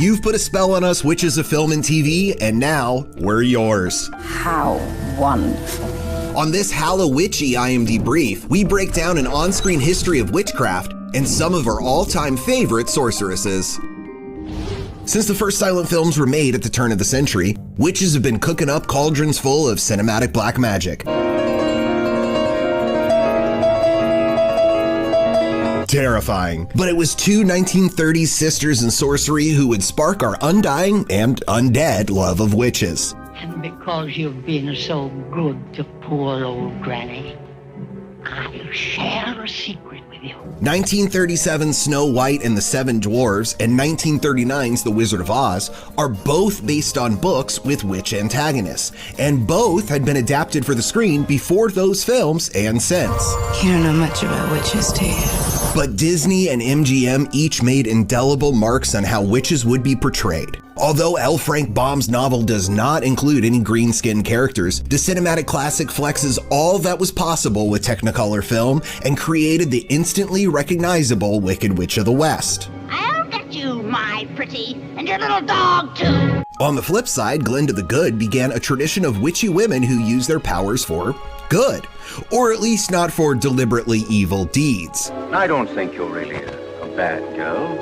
You've put a spell on us, witches of film and TV, and now we're yours. How wonderful. On this Hallowitchy IMD Brief, we break down an on-screen history of witchcraft and some of our all-time favorite sorceresses. Since the first silent films were made at the turn of the century, witches have been cooking up cauldrons full of cinematic black magic. Terrifying. But it was two 1930s sisters in sorcery who would spark our undying and undead love of witches. And because you've been so good to poor old Granny, I'll share a secret with you. 1937's Snow White and the Seven Dwarfs and 1939's The Wizard of Oz are both based on books with witch antagonists, and both had been adapted for the screen before those films and since. You don't know much about witches, do you? But Disney and MGM each made indelible marks on how witches would be portrayed. Although L. Frank Baum's novel does not include any green-skinned characters, the cinematic classic flexes all that was possible with Technicolor film and created the instantly recognizable Wicked Witch of the West. I'll get you, my pretty, and your little dog, too. On the flip side, Glinda the Good began a tradition of witchy women who use their powers for good, or at least not for deliberately evil deeds. I don't think you're really a bad girl.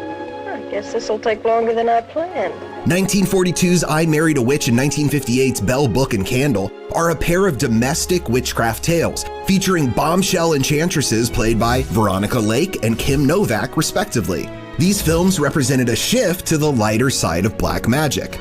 I guess this'll take longer than I planned. 1942's I Married a Witch and 1958's Bell, Book and Candle are a pair of domestic witchcraft tales featuring bombshell enchantresses played by Veronica Lake and Kim Novak, respectively. These films represented a shift to the lighter side of black magic.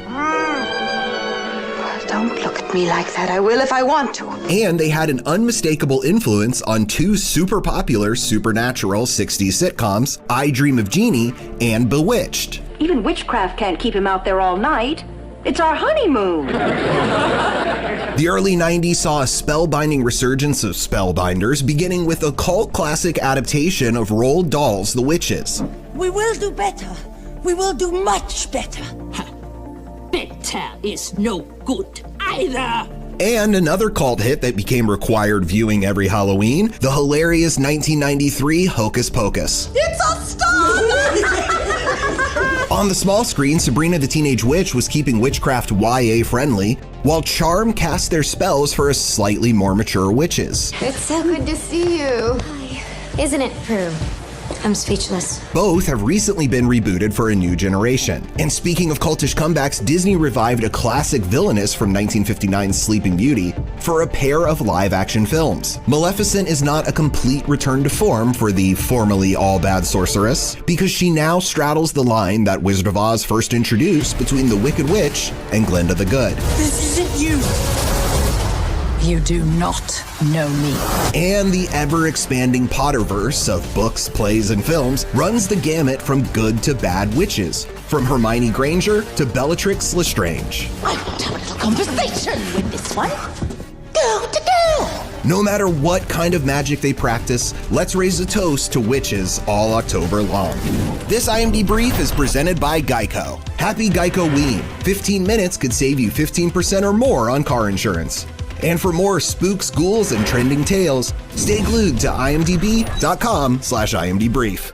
Don't look at me like that. I will if I want to. And they had an unmistakable influence on two super popular supernatural 60s sitcoms, I Dream of Jeannie and Bewitched. Even witchcraft can't keep him out there all night. It's our honeymoon. The early 90s saw a spellbinding resurgence of spellbinders, beginning with a cult classic adaptation of Roald Dahl's The Witches. We will do better. We will do much better. Better is no good either. And another cult hit that became required viewing every Halloween, the hilarious 1993 Hocus Pocus. It's a star! On the small screen, Sabrina the Teenage Witch was keeping witchcraft YA friendly, while Charm cast their spells for slightly more mature witches. It's so good to see you. Hi. Isn't it, Prue? I'm speechless. Both have recently been rebooted for a new generation. And speaking of cultish comebacks, Disney revived a classic villainess from 1959's Sleeping Beauty for a pair of live-action films. Maleficent is not a complete return to form for the formerly all-bad sorceress, because she now straddles the line that Wizard of Oz first introduced between the Wicked Witch and Glinda the Good. This isn't you. You do not know me. And the ever-expanding Potterverse of books, plays, and films runs the gamut from good to bad witches, from Hermione Granger to Bellatrix Lestrange. I want to have a little conversation with this one. Go to go. No matter what kind of magic they practice, let's raise a toast to witches all October long. This IMD Brief is presented by Geico. Happy Geico-ween. 15 minutes could save you 15% or more on car insurance. And for more spooks, ghouls, and trending tales, stay glued to imdb.com/imdbrief.